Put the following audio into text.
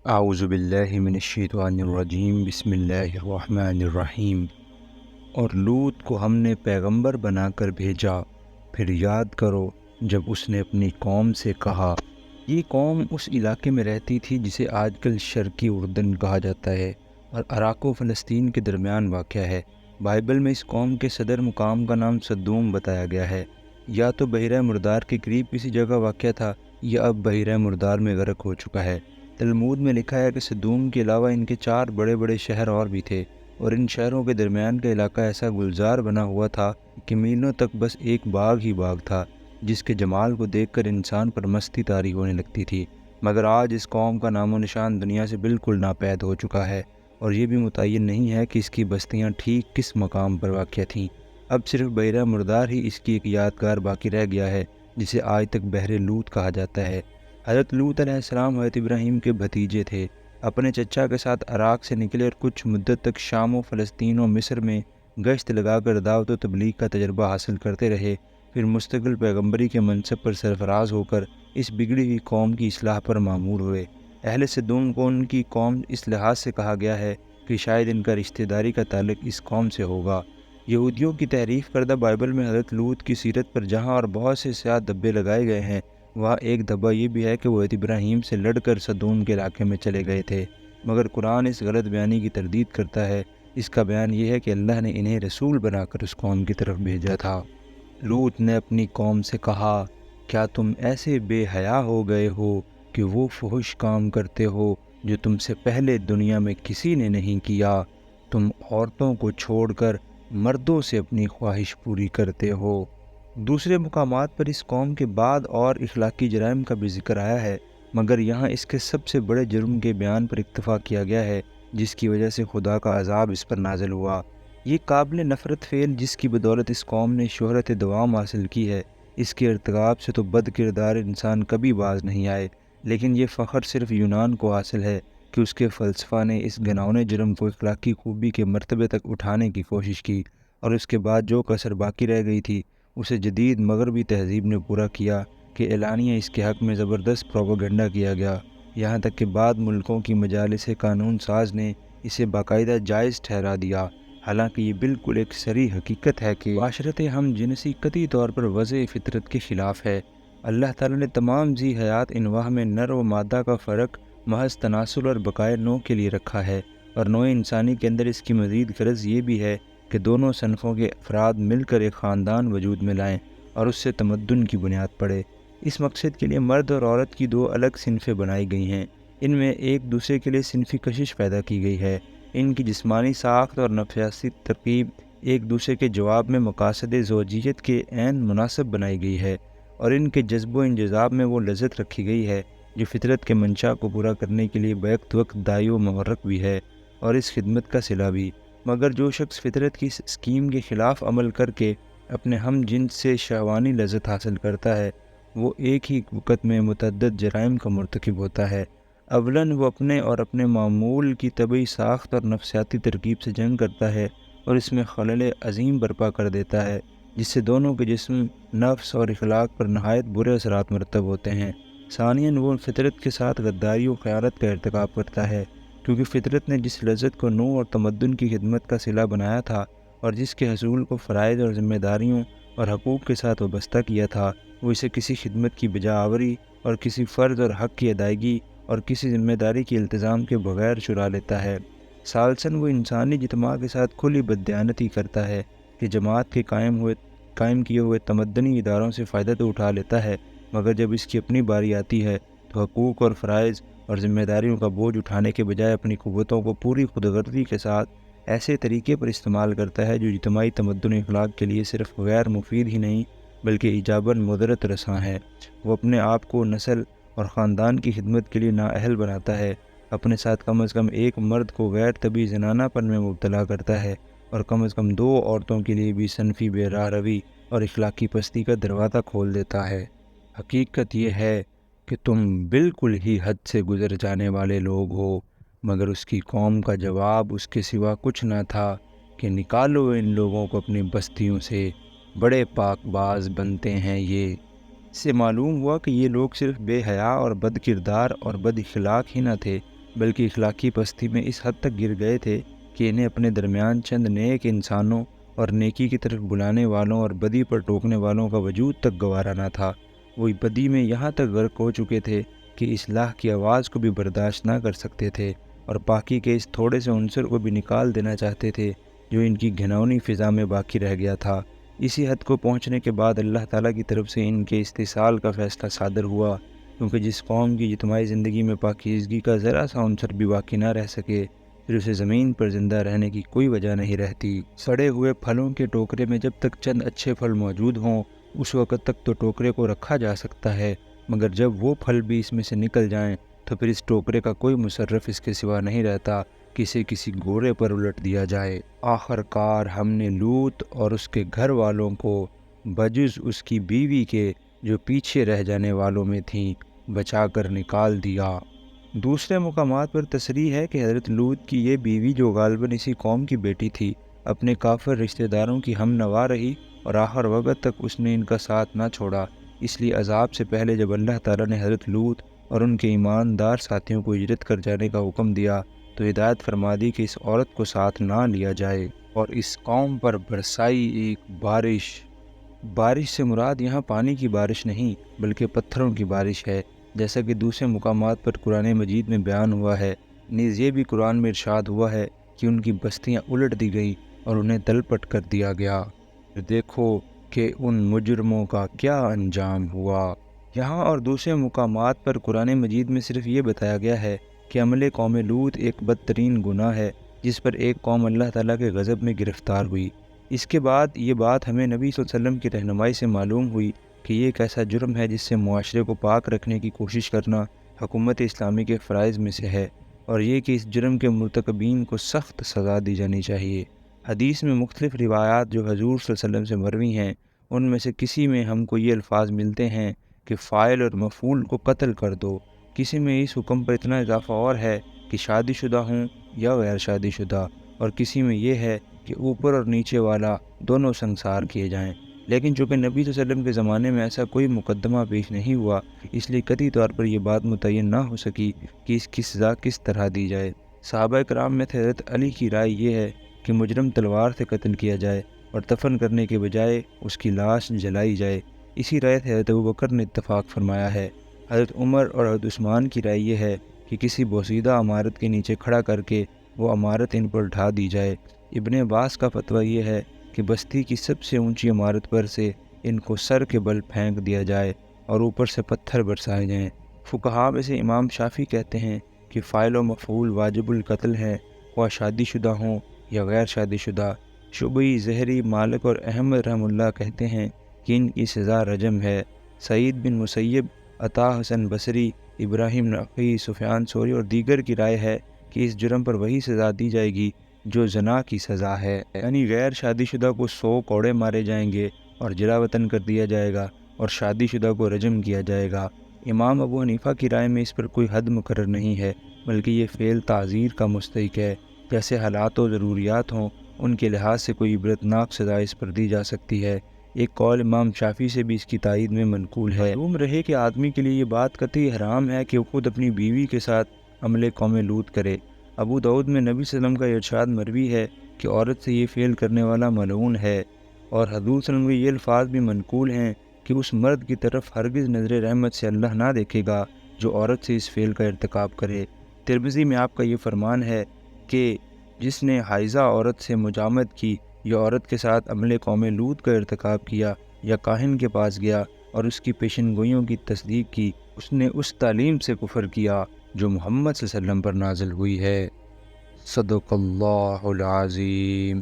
اعوذ باللہ من الشیطان الرجیم بسم اللہ الرحمن الرحیم۔ اور لوط کو ہم نے پیغمبر بنا کر بھیجا، پھر یاد کرو جب اس نے اپنی قوم سے کہا۔ یہ قوم اس علاقے میں رہتی تھی جسے آج کل شرقی اردن کہا جاتا ہے اور عراق و فلسطین کے درمیان واقع ہے۔ بائبل میں اس قوم کے صدر مقام کا نام سدوم بتایا گیا ہے۔ یا تو بحیرہ مردار کے قریب کسی جگہ واقع تھا یا اب بحیرہ مردار میں غرق ہو چکا ہے۔ تلمود میں لکھا ہے کہ سدوم کے علاوہ ان کے 4 بڑے بڑے شہر اور بھی تھے، اور ان شہروں کے درمیان کا علاقہ ایسا گلزار بنا ہوا تھا کہ میلوں تک بس ایک باغ ہی باغ تھا، جس کے جمال کو دیکھ کر انسان پر مستی طاری ہونے لگتی تھی۔ مگر آج اس قوم کا نام و نشان دنیا سے بالکل ناپید ہو چکا ہے، اور یہ بھی متعین نہیں ہے کہ اس کی بستیاں ٹھیک کس مقام پر واقع تھیں۔ اب صرف بحیرہ مردار ہی اس کی ایک یادگار باقی رہ گیا ہے، جسے آج تک بحر لوط کہا جاتا ہے۔ حضرت لوط علیہ السلام حضرت ابراہیم کے بھتیجے تھے۔ اپنے چچا کے ساتھ عراق سے نکلے اور کچھ مدت تک شام و فلسطین و مصر میں گشت لگا کر دعوت و تبلیغ کا تجربہ حاصل کرتے رہے۔ پھر مستقل پیغمبری کے منصب پر سرفراز ہو کر اس بگڑی ہوئی قوم کی اصلاح پر مامور ہوئے۔ اہل سدوم کو ان کی قوم اس لحاظ سے کہا گیا ہے کہ شاید ان کا رشتہ داری کا تعلق اس قوم سے ہوگا۔ یہودیوں کی تحریف کردہ بائبل میں حضرت لوط کی سیرت پر جہاں اور بہت سے سیاہ دھبے لگائے گئے ہیں، وہاں ایک دھبا یہ بھی ہے کہ وہ حضرت ابراہیم سے لڑ کر سدوم کے علاقے میں چلے گئے تھے۔ مگر قرآن اس غلط بیانی کی تردید کرتا ہے۔ اس کا بیان یہ ہے کہ اللہ نے انہیں رسول بنا کر اس قوم کی طرف بھیجا تھا۔ لوط نے اپنی قوم سے کہا، کیا تم ایسے بے حیا ہو گئے ہو کہ وہ فحش کام کرتے ہو جو تم سے پہلے دنیا میں کسی نے نہیں کیا؟ تم عورتوں کو چھوڑ کر مردوں سے اپنی خواہش پوری کرتے ہو۔ دوسرے مقامات پر اس قوم کے بعد اور اخلاقی جرائم کا بھی ذکر آیا ہے، مگر یہاں اس کے سب سے بڑے جرم کے بیان پر اکتفا کیا گیا ہے، جس کی وجہ سے خدا کا عذاب اس پر نازل ہوا۔ یہ قابل نفرت فعل جس کی بدولت اس قوم نے شہرت دوام حاصل کی ہے، اس کے ارتکاب سے تو بد کردار انسان کبھی باز نہیں آئے، لیکن یہ فخر صرف یونان کو حاصل ہے کہ اس کے فلسفہ نے اس گھناؤنے جرم کو اخلاقی خوبی کے مرتبے تک اٹھانے کی کوشش کی، اور اس کے بعد جو کسر باقی رہ گئی تھی اسے جدید مغربی تہذیب نے پورا کیا کہ اعلانیہ اس کے حق میں زبردست پروپیگنڈا کیا گیا، یہاں تک کہ بعض ملکوں کی مجالس قانون ساز نے اسے باقاعدہ جائز ٹھہرا دیا۔ حالانکہ یہ بالکل ایک صریح حقیقت ہے کہ معاشرت ہم جنسی قطعی طور پر وضع فطرت کے خلاف ہے۔ اللہ تعالیٰ نے تمام ذی حیات انواع میں نر و مادہ کا فرق محض تناسل اور بقائے نوع کے لیے رکھا ہے، اور نوع انسانی کے اندر اس کی مزید غرض یہ بھی ہے کہ دونوں صنفوں کے افراد مل کر ایک خاندان وجود میں لائیں اور اس سے تمدن کی بنیاد پڑے۔ اس مقصد کے لیے مرد اور عورت کی 2 الگ صنفیں بنائی گئی ہیں۔ ان میں ایک دوسرے کے لیے صنفی کشش پیدا کی گئی ہے۔ ان کی جسمانی ساخت اور نفسیاتی ترکیب ایک دوسرے کے جواب میں مقاصد زوجیت کے عین مناسب بنائی گئی ہے، اور ان کے جذب و انجذاب میں وہ لذت رکھی گئی ہے جو فطرت کے منشا کو پورا کرنے کے لیے بیک وقت داعی و محرک بھی ہے اور اس خدمت کا صلہ بھی۔ مگر جو شخص فطرت کی اس اسکیم کے خلاف عمل کر کے اپنے ہم جنس سے شہوانی لذت حاصل کرتا ہے، وہ ایک ہی وقت میں متعدد جرائم کا مرتکب ہوتا ہے۔ اولاً وہ اپنے اور اپنے معمول کی طبعی ساخت اور نفسیاتی ترکیب سے جنگ کرتا ہے اور اس میں خلل عظیم برپا کر دیتا ہے، جس سے دونوں کے جسم، نفس اور اخلاق پر نہایت برے اثرات مرتب ہوتے ہیں۔ ثانیاً وہ فطرت کے ساتھ غداری و خیانت کا ارتکاب کرتا ہے، کیونکہ فطرت نے جس لذت کو نوع اور تمدن کی خدمت کا صلہ بنایا تھا اور جس کے حصول کو فرائض اور ذمہ داریوں اور حقوق کے ساتھ وابستہ کیا تھا، وہ اسے کسی خدمت کی بجا آوری اور کسی فرض اور حق کی ادائیگی اور کسی ذمہ داری کے التزام کے بغیر چرا لیتا ہے۔ ثالثاً وہ انسانی اجتماع کے ساتھ کھلی بددیانتی کرتا ہے کہ جماعت کے قائم کیے ہوئے تمدنی اداروں سے فائدہ تو اٹھا لیتا ہے، مگر جب اس کی اپنی باری آتی ہے تو حقوق اور فرائض اور ذمہ داریوں کا بوجھ اٹھانے کے بجائے اپنی قوتوں کو پوری خود غرضی کے ساتھ ایسے طریقے پر استعمال کرتا ہے جو اجتماعی تمدن و اخلاق کے لیے صرف غیر مفید ہی نہیں بلکہ ایجاباً مضرت رساں ہے۔ وہ اپنے آپ کو نسل اور خاندان کی خدمت کے لیے نااہل بناتا ہے، اپنے ساتھ کم از کم ایک مرد کو غیر طبی زنانہ پن میں مبتلا کرتا ہے، اور کم از کم 2 عورتوں کے لیے بھی صنفی بے راہ روی اور اخلاقی پستی کا دروازہ کھول دیتا ہے۔ حقیقت یہ ہے کہ تم بالکل ہی حد سے گزر جانے والے لوگ ہو، مگر اس کی قوم کا جواب اس کے سوا کچھ نہ تھا کہ نکالو ان لوگوں کو اپنی بستیوں سے، بڑے پاک باز بنتے ہیں یہ۔ اس سے معلوم ہوا کہ یہ لوگ صرف بے حیا اور بد کردار اور بد اخلاق ہی نہ تھے بلکہ اخلاقی پستی میں اس حد تک گر گئے تھے کہ انہیں اپنے درمیان چند نیک انسانوں اور نیکی کی طرف بلانے والوں اور بدی پر ٹوکنے والوں کا وجود تک گوارا نہ تھا۔ وہ بدی میں یہاں تک غرق ہو چکے تھے کہ اصلاح کی آواز کو بھی برداشت نہ کر سکتے تھے اور پاکی کے اس تھوڑے سے عنصر کو بھی نکال دینا چاہتے تھے جو ان کی گھناؤنی فضا میں باقی رہ گیا تھا۔ اسی حد کو پہنچنے کے بعد اللہ تعالیٰ کی طرف سے ان کے استحصال کا فیصلہ صادر ہوا، کیونکہ جس قوم کی اجتماعی زندگی میں پاکیزگی کا ذرا سا عنصر بھی باقی نہ رہ سکے، پھر اسے زمین پر زندہ رہنے کی کوئی وجہ نہیں رہتی۔ سڑے ہوئے پھلوں کے ٹوکرے میں جب تک چند اچھے پھل موجود ہوں اس وقت تک تو ٹوکرے کو رکھا جا سکتا ہے، مگر جب وہ پھل بھی اس میں سے نکل جائیں تو پھر اس ٹوکرے کا کوئی مصرف اس کے سوا نہیں رہتا کہ اسے کسی گھوڑے پر الٹ دیا جائے۔ آخر کار ہم نے لوط اور اس کے گھر والوں کو بجز اس کی بیوی کے جو پیچھے رہ جانے والوں میں تھیں بچا کر نکال دیا۔ دوسرے مقامات پر تصریح ہے کہ حضرت لوط کی یہ بیوی جو غالباً اسی قوم کی بیٹی تھی اپنے کافر رشتہ داروں کی ہم نوا رہی اور آخر وقت تک اس نے ان کا ساتھ نہ چھوڑا۔ اس لیے عذاب سے پہلے جب اللہ تعالیٰ نے حضرت لوط اور ان کے ایماندار ساتھیوں کو ہجرت کر جانے کا حکم دیا تو ہدایت فرما دی کہ اس عورت کو ساتھ نہ لیا جائے، اور اس قوم پر برسائی ایک بارش۔ بارش سے مراد یہاں پانی کی بارش نہیں بلکہ پتھروں کی بارش ہے، جیسا کہ دوسرے مقامات پر قرآن مجید میں بیان ہوا ہے۔ نیز یہ بھی قرآن میں ارشاد ہوا ہے کہ ان کی بستیاں الٹ دی گئیں اور انہیں تلپٹ کر دیا گیا۔ دیکھو کہ ان مجرموں کا کیا انجام ہوا۔ یہاں اور دوسرے مقامات پر قرآن مجید میں صرف یہ بتایا گیا ہے کہ عمل قوم لوط ایک بدترین گناہ ہے جس پر ایک قوم اللہ تعالیٰ کے غضب میں گرفتار ہوئی۔ اس کے بعد یہ بات ہمیں نبی صلی اللہ علیہ وسلم کی رہنمائی سے معلوم ہوئی کہ یہ ایک ایسا جرم ہے جس سے معاشرے کو پاک رکھنے کی کوشش کرنا حکومت اسلامی کے فرائض میں سے ہے، اور یہ کہ اس جرم کے مرتکبین کو سخت سزا دی جانی چاہیے۔ حدیث میں مختلف روایات جو حضور صلی اللہ علیہ وسلم سے مروی ہیں ان میں سے کسی میں ہم کو یہ الفاظ ملتے ہیں کہ فاعل اور مفعول کو قتل کر دو، کسی میں اس حکم پر اتنا اضافہ اور ہے کہ شادی شدہ ہوں یا غیر شادی شدہ، اور کسی میں یہ ہے کہ اوپر اور نیچے والا دونوں سنسار کیے جائیں۔ لیکن چونکہ نبی صلی اللہ علیہ وسلم کے زمانے میں ایسا کوئی مقدمہ پیش نہیں ہوا، اس لیے قطعی طور پر یہ بات متعین نہ ہو سکی کہ اس کی سزا کس طرح دی جائے۔ صحابہ کرام میں حضرت علی کی رائے یہ ہے کہ مجرم تلوار سے قتل کیا جائے اور دفن کرنے کے بجائے اس کی لاش جلائی جائے۔ اسی رائے سے حضرت ابوبکر نے اتفاق فرمایا ہے۔ حضرت عمر اور حضرت عثمان کی رائے یہ ہے کہ کسی بوسیدہ عمارت کے نیچے کھڑا کر کے وہ عمارت ان پر ڈھا دی جائے۔ ابن عباس کا فتویٰ یہ ہے کہ بستی کی سب سے اونچی عمارت پر سے ان کو سر کے بل پھینک دیا جائے اور اوپر سے پتھر برسائے جائیں۔ فقہاء میں سے امام شافعی کہتے ہیں کہ فاعل و مفعول واجب القتل ہیں، خواہ شادی شدہ ہوں یا غیر شادی شدہ۔ شعبی، زہری، مالک اور احمد رحمہ اللہ کہتے ہیں کہ ان کی سزا رجم ہے۔ سعید بن مسیب، عطا، حسن بصری، ابراہیم نخعی، سفیان ثوری اور دیگر کی رائے ہے کہ اس جرم پر وہی سزا دی جائے گی جو زنا کی سزا ہے، یعنی غیر شادی شدہ کو 100 کوڑے مارے جائیں گے اور جلا وطن کر دیا جائے گا اور شادی شدہ کو رجم کیا جائے گا۔ امام ابو حنیفہ کی رائے میں اس پر کوئی حد مقرر نہیں ہے بلکہ یہ فعل تعزیر کا مستحق ہے، جیسے حالات و ضروریات ہوں ان کے لحاظ سے کوئی عبرتناک سزا اس پر دی جا سکتی ہے۔ ایک قول امام شافعی سے بھی اس کی تائید میں منقول ہے۔ معلوم رہے کہ آدمی کے لیے یہ بات قطعی حرام ہے کہ وہ خود اپنی بیوی کے ساتھ عمل قوم لوط کرے۔ ابو داؤد میں نبی صلی اللہ علیہ وسلم کا ارشاد مروی ہے کہ عورت سے یہ فعل کرنے والا ملعون ہے، اور حضور صلی اللہ علیہ وسلم کے یہ الفاظ بھی منقول ہیں کہ اس مرد کی طرف ہرگز نظر رحمت سے اللہ نہ دیکھے گا جو عورت سے اس فعل کا ارتکاب کرے۔ ترمذی میں آپ کا یہ فرمان ہے کہ جس نے حائضہ عورت سے مجامت کی یا عورت کے ساتھ عمل قوم لوط کا ارتکاب کیا یا کاہن کے پاس گیا اور اس کی پیشن گوئیوں کی تصدیق کی، اس نے اس تعلیم سے کفر کیا جو محمد صلی اللہ علیہ وسلم پر نازل ہوئی ہے۔ صدق اللہ العظیم۔